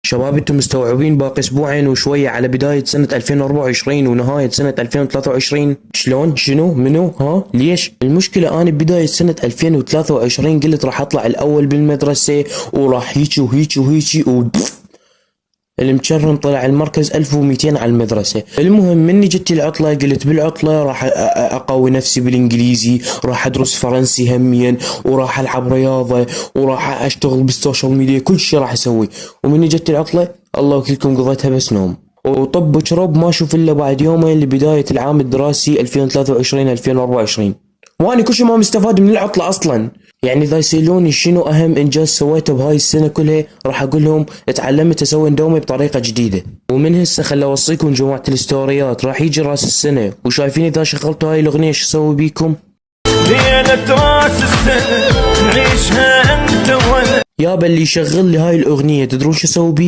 شباب انتم مستوعبين باقي اسبوعين وشوية على بداية سنة 2024 ونهاية سنة 2023؟ شلون؟ شنو؟ منو؟ ها؟ ليش؟ المشكلة انا ببداية سنة 2023 قلت راح اطلع الاول بالمدرسة وراح هيجي وهيجي وهيجي المشرن طلع المركز 1200 على المدرسة. المهم مني جتي العطلة قلت بالعطلة راح اقوي نفسي بالانجليزي، راح ادرس فرنسي هميا، وراح العب رياضة، وراح اشتغل بالسوشيال ميديا، كل شي راح اسوي. ومني جتي العطلة الله وكلكم قضيتها بس نوم وطب وشرب، ما اشوف الا بعد يومين لبداية العام الدراسي 2023 2024، واني كل شي ما مستفاد من العطلة اصلا. يعني اذا يسألوني شنو اهم انجاز سويته بهاي السنة كلها راح اقول لهم اتعلمت اسوي اندومي بطريقة جديدة. ومن هسه خل اوصيكم جماعة الستوريات راح يجي راس السنة، وشايفين اذا شغلتوا هاي الاغنية شو اسوي بيكم؟ ليلة راس السنة نعيشها انت وانا. يابا اللي يشغل لي هاي الاغنية تدرون شو اسوي بيه؟